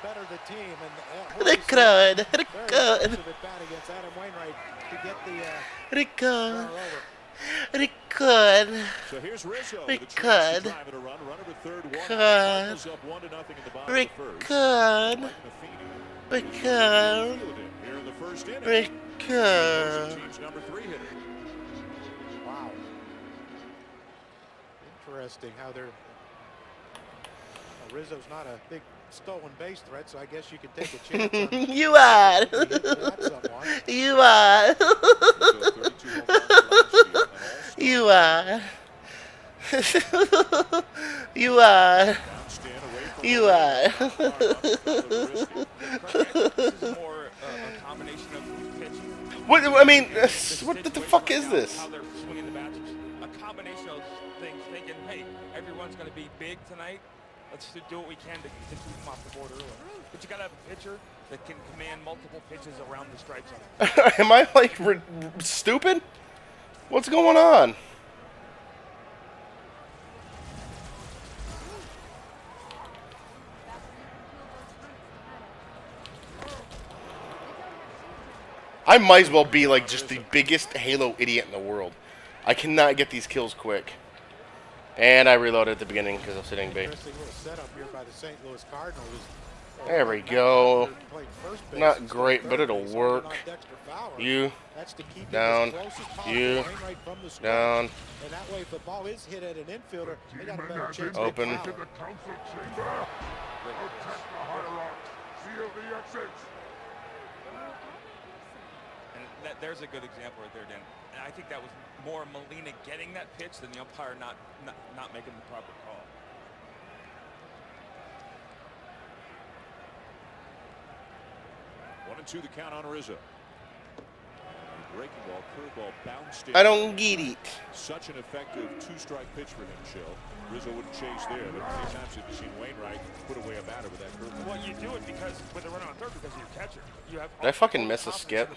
better the team, and Record. against Adam Wainwright to get the Record. runner over. Record. So here's Rizzo with a chance to Record. drive it a run. Runner with third, one. Record. Cardinals up 1-0 in the bottom of the first. Record. Record. Here in the first inning. Record. Team's number 3 hitter. Wow. Interesting how they're. Rizzo's not a big stolen base threat, so I guess you can take a chance on You are. You are. You are. You are. You are. What? I mean, what the fuck is this? How they're swinging the bats. A combination of things. Thinking, hey, everyone's going to be big tonight. Let's do what we can to keep them off the board early. But you got to have a pitcher that can command multiple pitches around the strike zone. Am I like stupid? What's going on? I might as well be like just the biggest Halo idiot in the world. I cannot get these kills quick. And I reloaded at the beginning because I was sitting B. Interesting little setup here by the St. Louis Cardinals. There we go. Not great, but it'll work. You down. You down. And that way, if the ball is hit at an infielder, they got a better chance. Open. And there's a good example right there, Dan. And I think that was more Molina getting that pitch than the umpire not making the proper call. One and two the count on Rizzo. Breaking ball, curveball bounced in. I don't get it. Such an effective two-strike pitch for him, Chill. Rizzo wouldn't chase there, but many times have you seen Wainwright put away a batter with that curveball? Well, you do it because with a runner on third because of your catcher. You have Did I fucking miss a skip?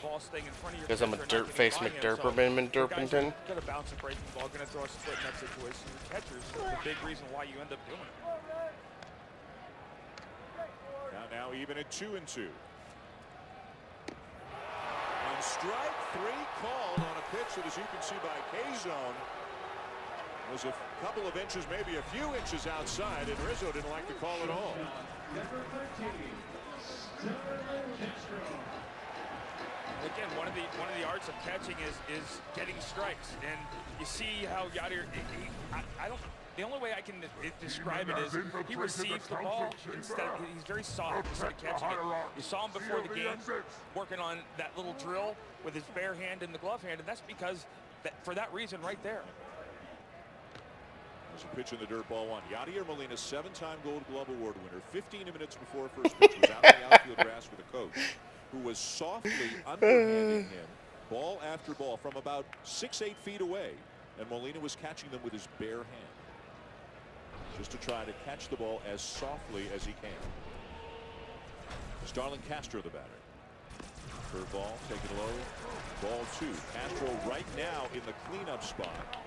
Because I'm a dirt-faced McDurperman. Going to bounce a breaking ball, going to throw a split in that situation. Your catcher's the big reason why you end up doing it. Now even at 2-2. On strike 3 called on a pitch that, as you can see by K-Zone, was a couple of inches, maybe a few inches outside, and Rizzo didn't like the call at all. Again, one of the arts of catching is getting strikes, and you see how Yadier. I don't. The only way I can describe it is he receives the ball instead. He's very soft instead of catching it. You saw him before the game working on that little drill with his bare hand and the glove hand, and that's because for that reason right there. There's a pitch in the dirt, ball one. Yadier Molina, 7-time Gold Glove Award winner, 15 minutes before first pitch, was out in the outfield grass with a coach who was softly underhanding him ball after ball from about 6-8 feet away, and Molina was catching them with his bare hand, just to try to catch the ball as softly as he can. Starlin Castro, the batter. Curveball, taken low. Ball 2. Castro right now in the cleanup spot.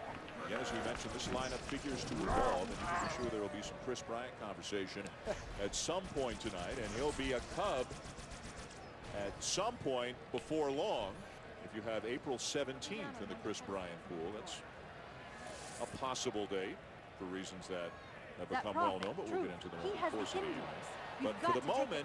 Again, as we mentioned, this lineup figures to evolve, and you can be sure there will be some Chris Bryant conversation at some point tonight, and he'll be a Cub at some point before long. If you have April 17th in the Chris Bryant pool, that's a possible date for reasons that have become well known, but we'll get into them over the course of the evening. But for the moment,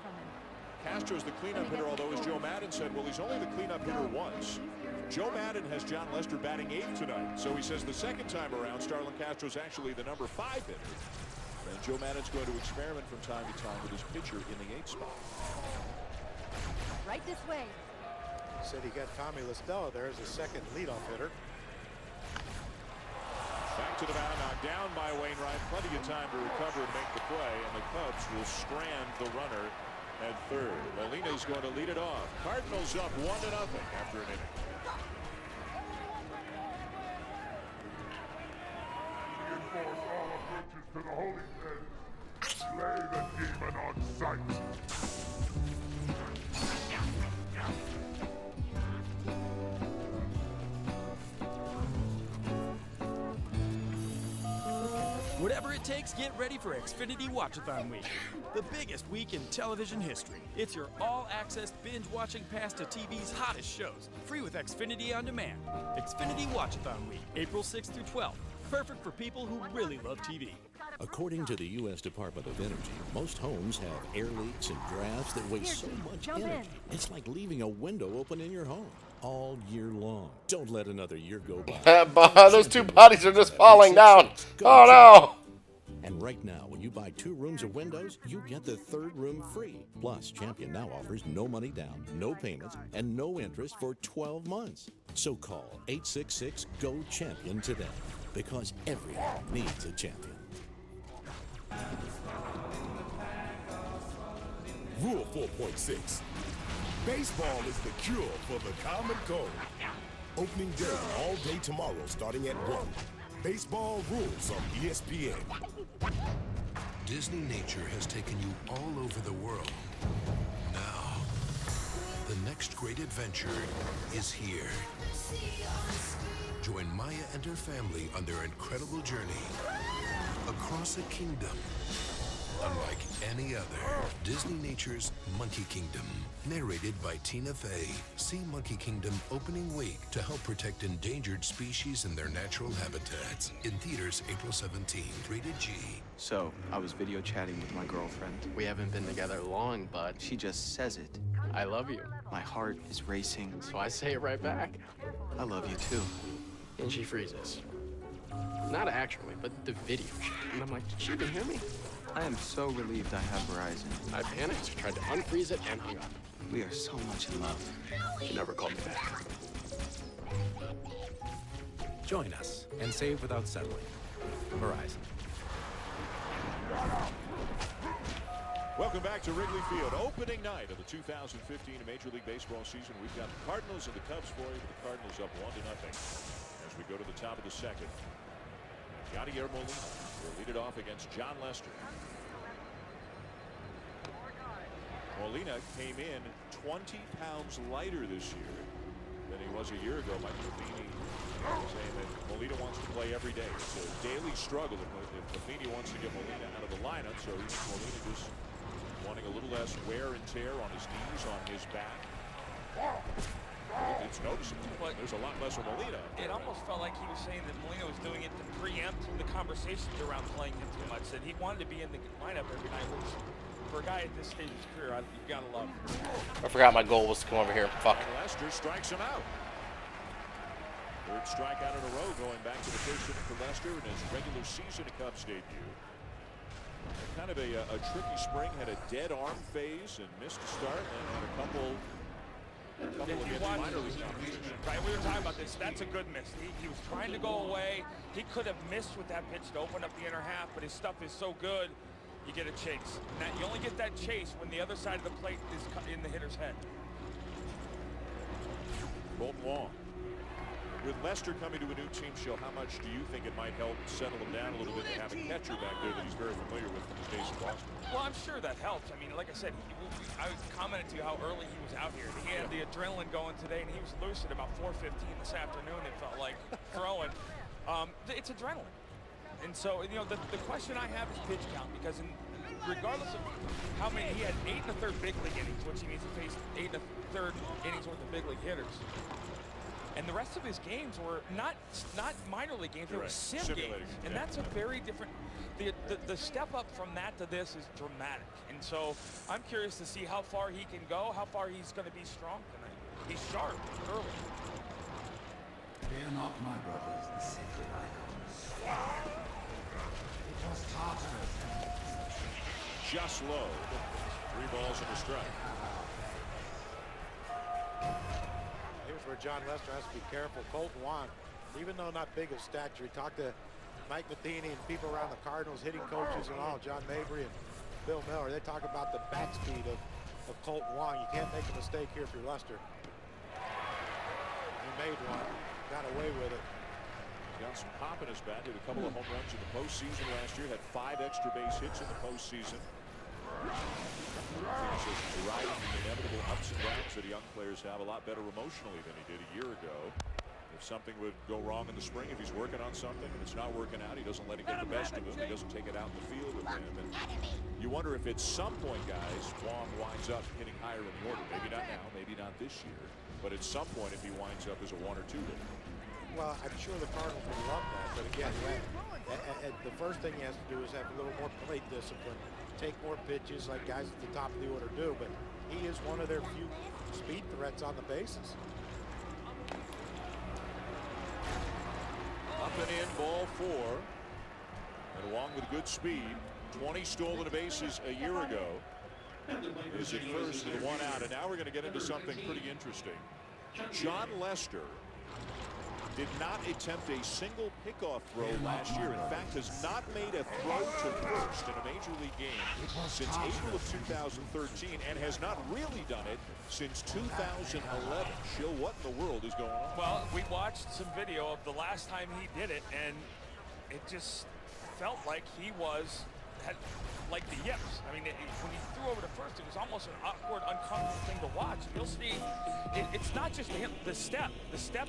Castro's the cleanup hitter, although as Joe Madden said, well, he's only the cleanup hitter once. Joe Madden has John Lester batting 8th tonight, so he says the second time around, Starlin Castro's actually the number 5 hitter. And Joe Madden's going to experiment from time to time with his pitcher in the 8th spot. Right this way. Said he got Tommy LaStella there as a second leadoff hitter. Back to the mound, knocked down by Wainwright. Plenty of time to recover and make the play, and the Cubs will strand the runner at third. Molina's going to lead it off. Cardinals up 1-0 after an inning. Reinforce all approaches to the holy dead. Slay the demon on sight. Whatever Whatever it takes, get ready for Xfinity Watchathon Week. The biggest week in television history. It's your all-access binge-watching pass to TV's hottest shows. Free with Xfinity On Demand. Xfinity Watchathon Week, April 6th through 12th. Perfect for people who really love TV. According to the U.S. Department of Energy, most homes have air leaks and drafts that waste so much energy. It's like leaving a window open in your home all year long. Don't let another year go by. Those two bodies are just falling down. Oh no! And right now, when you buy 2 rooms of windows, you get the 3rd room free. Plus, Champion now offers no money down, no payments, and no interest for 12 months. So call 866-GO-CHAMPION today, because everyone needs a champion. Rule 4.6. Baseball is the cure for the common cold. Opening day all day tomorrow starting at 1. Baseball rules on ESPN. Disney Nature has taken you all over the world. Now, the next great adventure is here. Join Maya and her family on their incredible journey across a kingdom unlike any other. Disney Nature's Monkey Kingdom, narrated by Tina Fey. See Monkey Kingdom opening week to help protect endangered species in their natural habitats. In theaters April 17th. Rated G. So, I was video chatting with my girlfriend. We haven't been together long, but she just says it. I love you. My heart is racing, so I say it right back. I love you too. And she freezes. Not actually, but the video chat. And I'm like, did she even hear me? I am so relieved I have Verizon. I panicked, tried to unfreeze it, and hung up. We are so much in love. She never called me back. Join us and save without settling. Verizon. Welcome back to Wrigley Field. Opening night of the 2015 Major League Baseball season. We've got the Cardinals and the Cubs for you. The Cardinals up 1-0 as we go to the top of the second. Yadier Molina will lead it off against John Lester. Molina came in 20 pounds lighter this year than he was a year ago. Mike Matheny saying that Molina wants to play every day. It's a daily struggle if Matheny wants to get Molina out of the lineup. So Molina just wanting a little less wear and tear on his knees, on his back. It's noticeable, but there's a lot less of Molina. It almost felt like he was saying that Molina was doing it to preempt the conversations around playing him too much, that he wanted to be in the lineup every night, which for a guy at this stage of his career, you gotta love. I forgot my goal was to come over here. Fuck. And Lester strikes him out. Third strikeout in a row going back to the first inning for Lester in his regular season Cubs debut. Kind of a tricky spring, had a dead arm phase and missed a start, and had a couple If you watch, right, we were talking about this. That's a good miss. He was trying to go away. He could have missed with that pitch to open up the inner half, but his stuff is so good, you get a chase. And you only get that chase when the other side of the plate is in the hitter's head. Colton Wong. With Lester coming to a new team, show how much do you think it might help settle him down a little bit to have a catcher back there that he's very familiar with from his days in Boston? Well, I'm sure that helps. I mean, like I said, I commented to you how early he was out here. He had the adrenaline going today, and he was lucid about 4:15 this afternoon. It felt like throwing. It's adrenaline. And so, you know, the question I have is pitch count, because regardless of how many, he had 8 1/3 big league innings, which means he faced 8 1/3 innings worth of big league hitters. And the rest of his games were not minor league games, they were sim games. And that's a very different, the step up from that to this is dramatic. And so I'm curious to see how far he can go, how far he's going to be strong tonight. He's sharp early. Fear not, my brothers, the sacred icons. It was Tartarus. Just low. 3 balls and a strike. Here's where John Lester has to be careful. Colton Wong, even though not big of stature, he talked to Mike Matheny and people around the Cardinals, hitting coaches and all, John Mabry and Bill Miller. They talk about the bat speed of Colton Wong. You can't make a mistake here if you're Lester. He made one, got away with it. Got some pop in his bat, did a couple of home runs in the postseason last year, had 5 extra base hits in the postseason. He's riding the inevitable ups and downs that young players have a lot better emotionally than he did a year ago. If something would go wrong in the spring, if he's working on something and it's not working out, he doesn't let it get the best of him. He doesn't take it out in the field with him. And you wonder if at some point, guys, Wong winds up hitting higher in the order. Maybe not now, maybe not this year, but at some point if he winds up as a 1 or 2 hitter. Well, I'm sure the Cardinals would love that, but again, the first thing he has to do is have a little more plate discipline, take more pitches like guys at the top of the order do, but he is one of their few speed threats on the bases. Up and in, ball 4. And Wong with good speed. 20 stolen bases a year ago. Is at first with 1 out, and now we're going to get into something pretty interesting. John Lester did not attempt a single pickoff throw last year. In fact, has not made a throw to first in a major league game since April of 2013, and has not really done it since 2011. Shill, what in the world is going on? Well, we watched some video of the last time he did it, and it just felt like he had like the yips. I mean, when he threw over to first, it was almost an awkward, uncomfortable thing to watch. You'll see, it's not just him. The step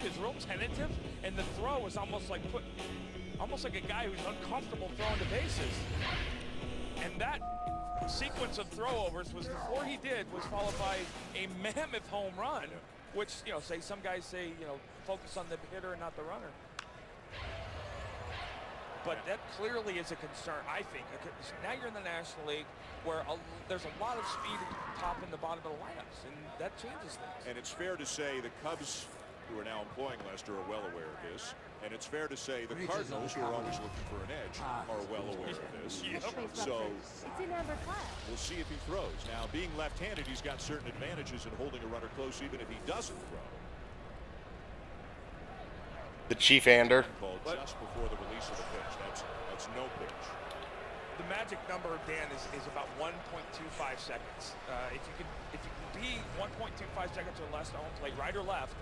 is real tentative, and the throw is almost like a guy who's uncomfortable throwing to bases. And that sequence of throwovers was before he did was followed by a mammoth home run, which some guys say focus on the hitter and not the runner. But that clearly is a concern, I think. Now you're in the National League where there's a lot of speed at the top and the bottom of the lineups, and that changes things. And it's fair to say the Cubs, who are now employing Lester, are well aware of this. And it's fair to say the Cardinals, who are always looking for an edge, are well aware of this. So we'll see if he throws. Now, being left-handed, he's got certain advantages in holding a runner close even if he doesn't throw. The Chief-ander. Called just before the release of the pitch. That's no pitch. The magic number, Dan, is about 1.25 seconds. If you can be 1.25 seconds or less to home plate, right or left,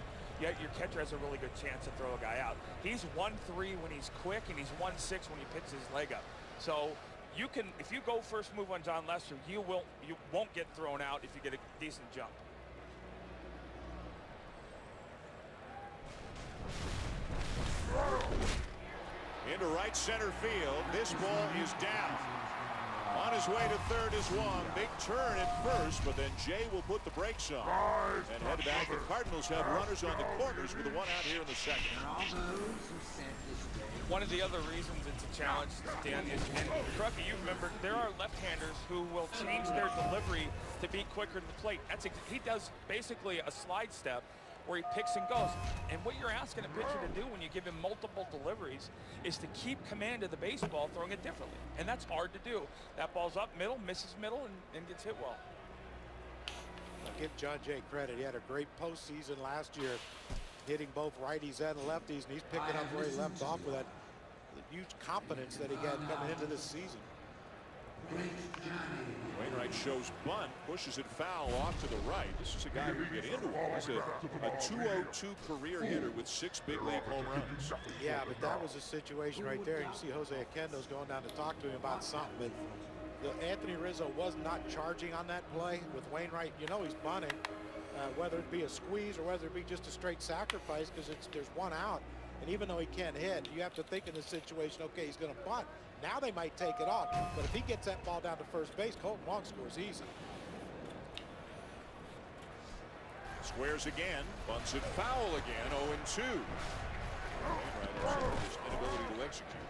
your catcher has a really good chance to throw a guy out. He's 1.3 when he's quick, and he's 1.6 when he picks his leg up. So if you go first move on John Lester, you won't get thrown out if you get a decent jump. Into right center field. This ball is down. On his way to third is Wong. Big turn at first, but then Jay will put the brakes on and head back. The Cardinals have runners on the corners with a 1 out here in the second. One of the other reasons it's a challenge, Dan, is, and Truckee, you remember, there are left-handers who will change their delivery to be quicker to the plate. He does basically a slide step where he picks and goes. And what you're asking a pitcher to do when you give him multiple deliveries is to keep command of the baseball, throwing it differently. And that's hard to do. That ball's up middle, misses middle, and gets hit well. I'll give John Jay credit. He had a great postseason last year, hitting both righties and lefties, and he's picking up where he left off with that huge confidence that he got coming into this season. Wainwright shows bunt, pushes it foul off to the right. This is a guy who can get into it. He's a 202 career hitter with 6 big league home runs. Yeah, but that was a situation right there. You see Jose Akendo's going down to talk to him about something. But Anthony Rizzo was not charging on that play with Wainwright. He's bunting, whether it be a squeeze or whether it be just a straight sacrifice, because there's 1 out. And even though he can't hit, you have to think in this situation, okay, he's going to bunt. Now they might take it off, but if he gets that ball down to first base, Colton Wong scores easy. Squares again, bunts it foul again, 0-2. Wainwright his inability to execute.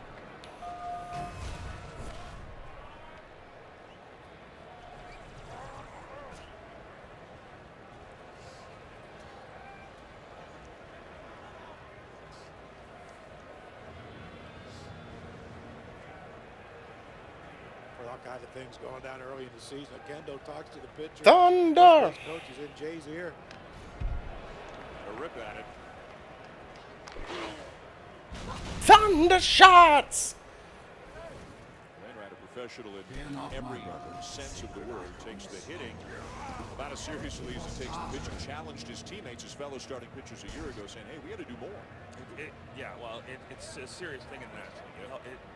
All kind of things going down early in the season. Kendo talks to the pitcher. Thunder! Coach is in Jay's ear. A rip at it. Thunder shots! Wainwright, a professional in every sense of the word, takes the hitting about as seriously as he takes the pitching. Challenged his teammates, his fellow starting pitchers a year ago, saying, hey, we got to do more. It's a serious thing in that.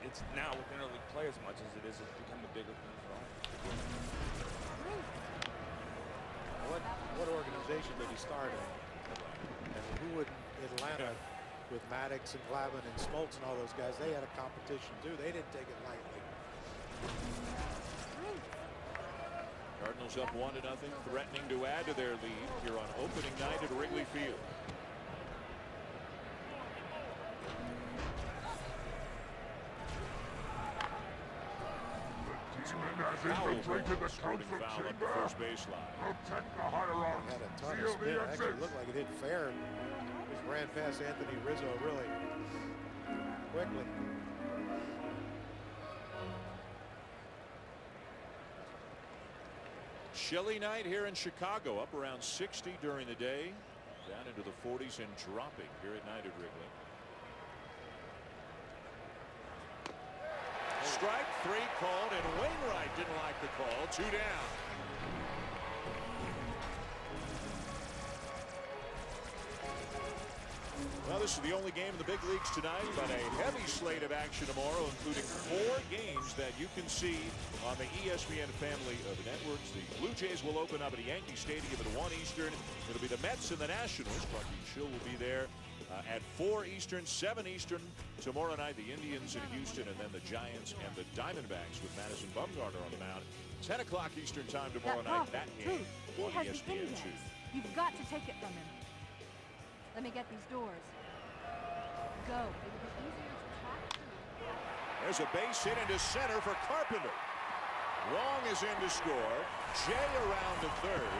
It's now with interleague play as much as it is, it's become a bigger thing for all. What organization did he start in? And who in Atlanta with Maddox and Glavin and Smoltz and all those guys. They had a competition too. They didn't take it lightly. Cardinals up 1-0, threatening to add to their lead here on opening night at Wrigley Field. Foul, sporting foul up the first baseline. Had a ton of spin. Actually looked like it hit fair. Just ran past Anthony Rizzo really quickly. Chilly night here in Chicago, up around 60 during the day, down into the 40s and dropping here at night at Wrigley. Strike 3 called, and Wainwright didn't like the call. 2 down. Well, this is the only game in the big leagues tonight, but a heavy slate of action tomorrow, including 4 games that you can see on the ESPN family of networks. The Blue Jays will open up at Yankee Stadium at 1 Eastern. It'll be the Mets and the Nationals. Bucky Schill will be there at 4 Eastern, 7 Eastern. Tomorrow night, the Indians in Houston, and then the Giants and the Diamondbacks with Madison Bumgarner on the mound. 10 o'clock Eastern time tomorrow night. That game He on has the ESPN2. Index. You've got to take it from him. Let me get these doors. Go. It will be easier to track through. There's a base hit into center for Carpenter. Wong is in to score. Jay around to third.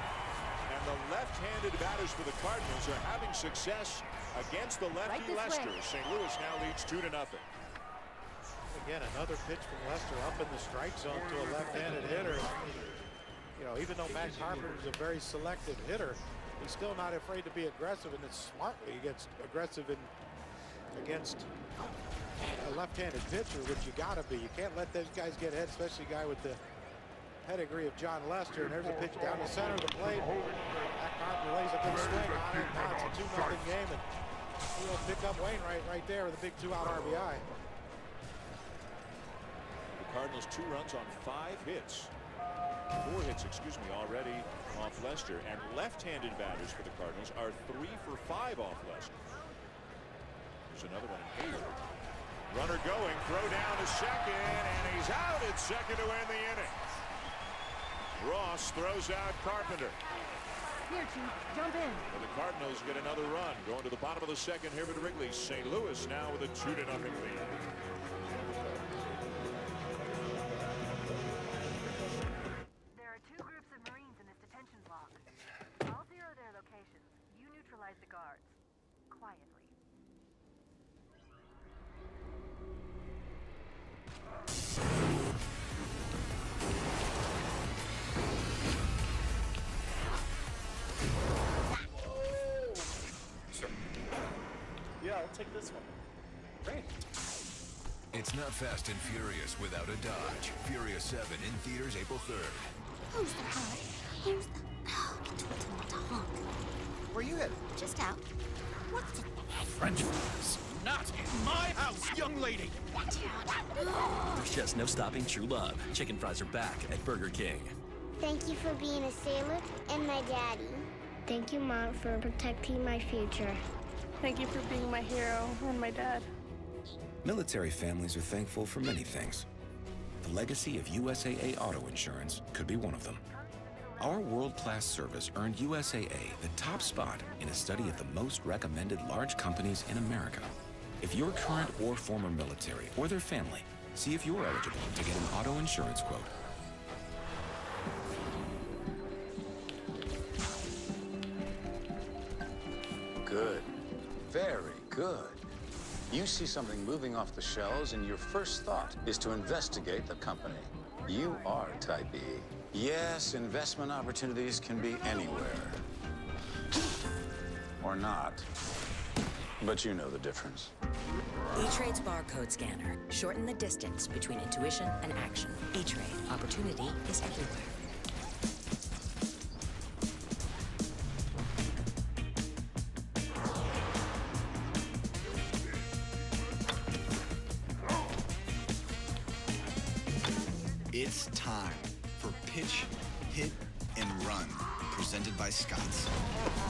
And the left-handed batters for the Cardinals are having success against the lefty Lester. St. Louis now leads 2-0. Again, another pitch from Lester up in the strike zone to a left-handed hitter. You know, even though Matt Carpenter is a very selective hitter, he's still not afraid to be aggressive, and it's smartly he gets aggressive against a left-handed pitcher, which you gotta be. You can't let those guys get ahead, especially a guy with the pedigree of John Lester. And there's a pitch down the center of the plate. Matt Carpenter lays a good swing on it. Now it's a 2-0 game, and he'll pick up Wainwright right there with a big 2-out RBI. The Cardinals 2 runs on 5 hits. 4 hits, excuse me, already off Lester. And left-handed batters for the Cardinals are 3 for 5 off Lester. There's another one in Hayward. Runner going, throw down to second, and he's out at second to end the inning. Ross throws out Carpenter. Here, Chief, jump in. And the Cardinals get another run. Going to the bottom of the second here at Wrigley. St. Louis now with a 2-0 lead. There are 2 groups of Marines in this detention block. I'll zero their locations. You neutralize the guards. Quietly. Yeah, I'll take this one. Great. It's not Fast and Furious without a Dodge. Furious 7 in theaters April 3rd. Who's the hell? Who's the... Oh, get to it, not to honk. Where you headed? Just out. What's the... French fries. Not in my house, young lady. There's just no stopping true love. Chicken fries are back at Burger King. Thank you for being a sailor and my daddy. Thank you, Mom, for protecting my future. Thank you for being my hero and my dad. Military families are thankful for many things. The legacy of USAA Auto Insurance could be one of them. Our world-class service earned USAA the top spot in a study of the most recommended large companies in America. If you're current or former military or their family, see if you're eligible to get an auto insurance quote. Good. Very good. You see something moving off the shelves, and your first thought is to investigate the company. You are Type E. Yes, investment opportunities can be anywhere. Or not. But you know the difference. E-Trade's barcode scanner. Shorten the distance between intuition and action. E-Trade. Opportunity is everywhere. It's time for Pitch, Hit, and Run, presented by Scott's,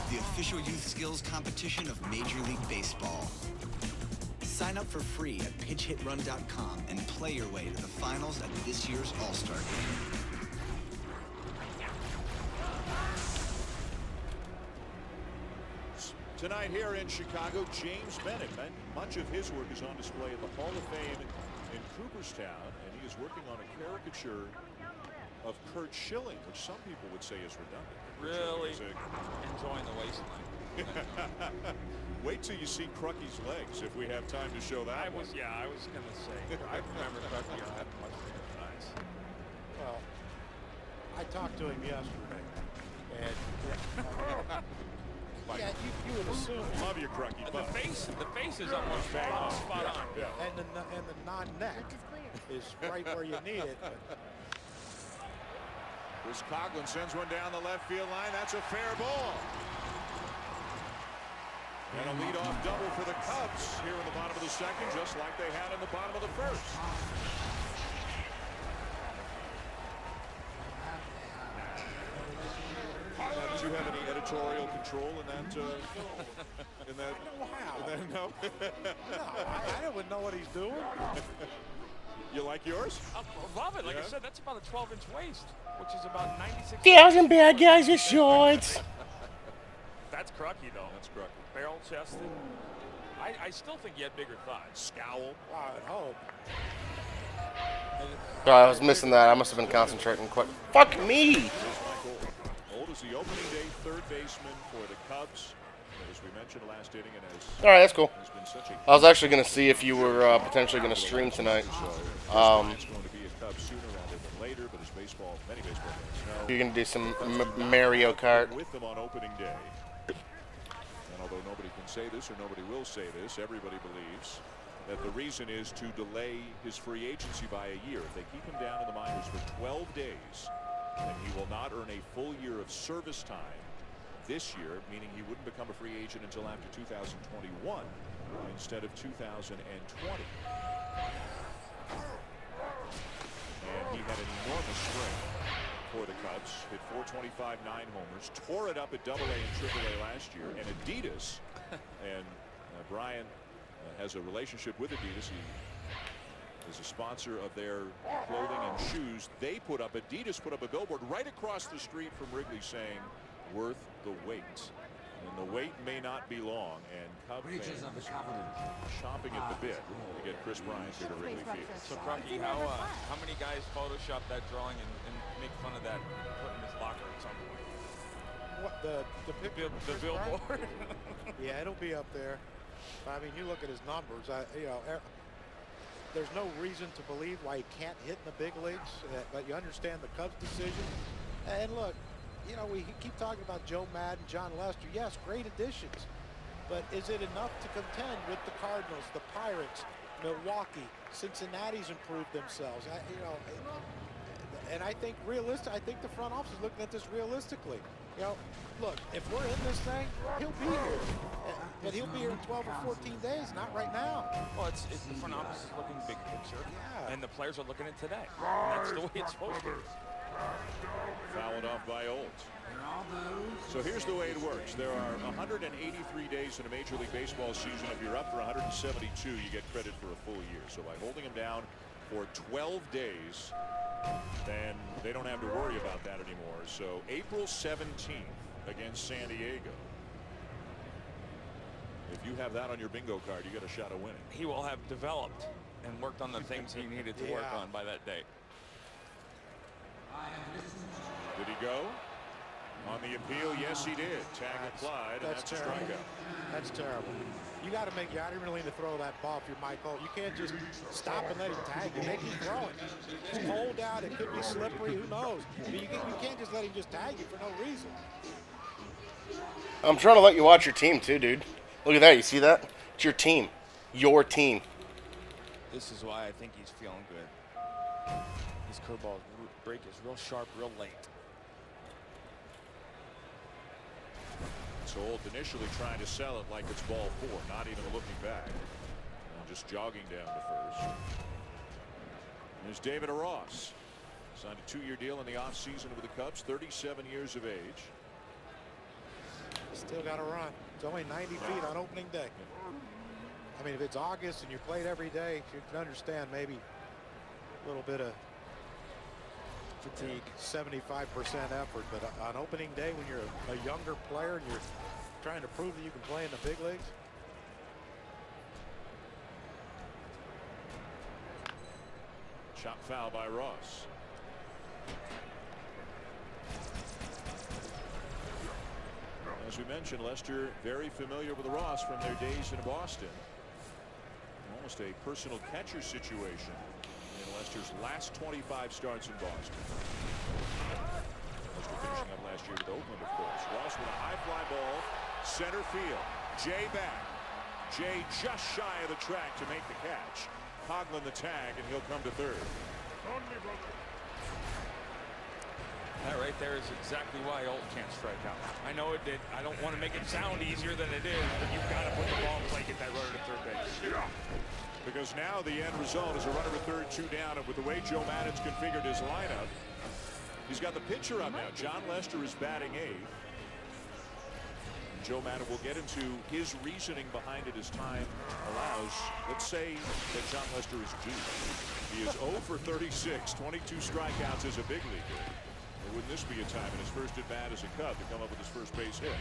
the official youth skills competition of Major League Baseball. Sign up for free at pitchhitrun.com and play your way to the finals at this year's All-Star Game. Tonight here in Chicago, James Bennett. Much of his work is on display at the Hall of Fame in Cooperstown, and he is working on a caricature of Curt Schilling, which some people would say is redundant. Really enjoying the waistline. Wait till you see Crucky's legs, if we have time to show that. I was going to say, I remember Crucky on that much nice. Well, I talked to him yesterday, and yeah, you would assume. Love your Crucky. The face is almost spot on. Yeah. And the non-neck is right where you need it. But Chris Coughlin sends one down the left field line. That's a fair ball. And a leadoff double for the Cubs here in the bottom of the second, just like they had in the bottom of the first. Now, did you have any editorial control in that? No. No, I wouldn't know what he's doing. You like yours? I love it. Like I said, that's about a 12-inch waist, which is about 96. 1,000 bad guys with shorts. That's Crucky, though. That's Crucky. Barrel-chested. I still think he had bigger thighs. Scowl. I would hope. Oh, I was missing that. I must have been concentrating quick. Fuck me. Old is the opening day third baseman for the Cubs. As we mentioned last inning, and all right, that's cool. has been such a I was actually going to see if you were potentially going to stream tonight. it's going to be a Cubs sooner rather than later, but as many baseball fans know, You're going to do some Mario Kart. with them on opening day. And although nobody can say this or nobody will say this, everybody believes that the reason is to delay his free agency by a year. If they keep him down in the minors for 12 days, then he will not earn a full year of service time this year, meaning he wouldn't become a free agent until after 2021 instead of 2020. And he had an enormous spring for the Cubs. Hit 425, 9 homers, tore it up at AA and AAA last year. And Adidas, and Brian has a relationship with Adidas. He is a sponsor of their clothing and shoes. Adidas put up a billboard right across the street from Wrigley saying, "Worth the wait." And the wait may not be long, and Cub fans chomping at the bit to get Chris Bryant here to Wrigley Field. So, Crucky, how many guys photoshopped that drawing and make fun of that, put in his locker at some point? What the picture? The billboard. Yeah, it'll be up there. I mean, you look at his numbers. There's no reason to believe why he can't hit in the big leagues. But you understand the Cubs' decision. And look, we keep talking about Joe Madden, John Lester. Yes, great additions. But is it enough to contend with the Cardinals, the Pirates, Milwaukee? Cincinnati's improved themselves. And I think I think the front office is looking at this realistically. Look, if we're in this thing, he'll be here. But he'll be here in 12 or 14 days, not right now. Well, it's the front office is looking big picture. Yeah. And the players are looking at today. And that's the way it's supposed to be. Fouled off by Olt. So here's the way it works. There are 183 days in a Major League Baseball season. If you're up for 172, you get credit for a full year. So by holding him down for 12 days, then they don't have to worry about that anymore. So April 17th against San Diego. If you have that on your bingo card, you got a shot of winning. He will have developed and worked on the things he needed to work on by that date. Did he go? On the appeal, yes, he did. Tag applied, and that's a strikeout. That's terrible. You got to make. I didn't really need to throw that ball if you're Mike Holt. You can't just stop and let him tag you. Make him throw it. It's cold out. It could be slippery. Who knows? I mean, you can't just let him just tag you for no reason. I'm trying to let you watch your team too, dude. Look at that. You see that? It's your team. Your team. This is why I think he's feeling good. His curveball break is real sharp, real late. So Olt initially trying to sell it like it's ball 4, not even looking back. And just jogging down to first. There's David Ross. Signed a 2-year deal in the offseason with the Cubs, 37 years of age. Still got to run. It's only 90 feet on opening day. I mean, if it's August and you played every day, you can understand maybe a little bit of fatigue, 75% effort. But on opening day, when you're a younger player and you're trying to prove that you can play in the big leagues. Shot foul by Ross. As we mentioned, Lester very familiar with Ross from their days in Boston. Almost a personal catcher situation in Lester's last 25 starts in Boston. Lester finishing up last year with Oakland, of course. Ross with a high fly ball, center field. Jay back. Jay just shy of the track to make the catch. Coughlin the tag, and he'll come to third. That right there is exactly why Olt can't strike out. I know it did. I don't want to make it sound easier than it is, but you've got to put the ball in play, get that runner to third base. Because now the end result is a runner at third, 2 down, and with the way Joe Maddon's configured his lineup, he's got the pitcher up now. John Lester is batting 8th. Joe Maddon will get into his reasoning behind it as time allows. Let's say that John Lester is due. He is 0 for 36, 22 strikeouts as a big leaguer. Wouldn't this be a time in his first at bat as a Cub to come up with his first base hit?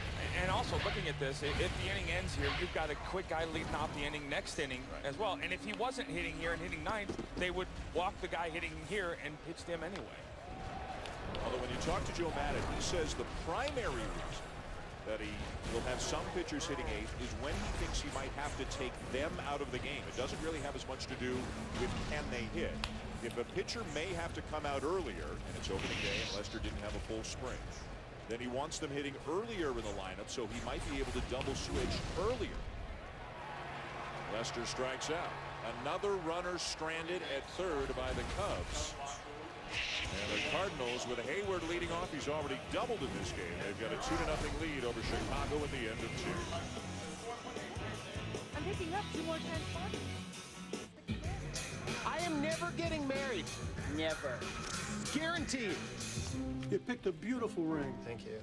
And also looking at this, if the inning ends here, you've got a quick guy leading off the inning next inning as well. And if he wasn't hitting here and hitting 9th, they would walk the guy hitting here and pitch them anyway. Although when you talk to Joe Maddon, he says the primary reason that he will have some pitchers hitting 8th is when he thinks he might have to take them out of the game. It doesn't really have as much to do with can they hit. If a pitcher may have to come out earlier, and it's opening day and Lester didn't have a full spring, then he wants them hitting earlier in the lineup so he might be able to double switch earlier. Lester strikes out. Another runner stranded at third by the Cubs. And the Cardinals, with Hayward leading off, he's already doubled in this game. They've got a 2-0 lead over Chicago at the end of 2. I'm picking up 2 more times. I am never getting married. Never. Guaranteed. You picked a beautiful ring. Thank you.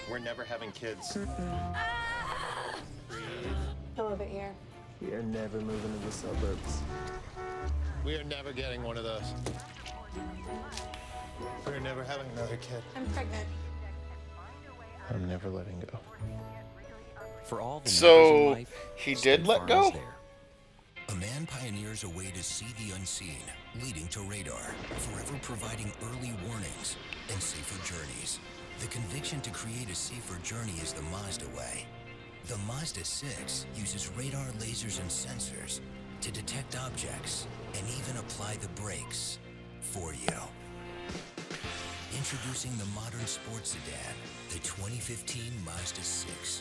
We're never having kids. I love it here. We are never moving to the suburbs. We are never getting one of those. We're never having another kid. I'm pregnant. I'm never letting go. For all the So he did let go? A man pioneers a way to see the unseen, leading to radar, forever providing early warnings and safer journeys. The conviction to create a safer journey is the Mazda way. The Mazda 6 uses radar, lasers, and sensors to detect objects and even apply the brakes for you. Introducing the modern sports sedan, the 2015 Mazda 6.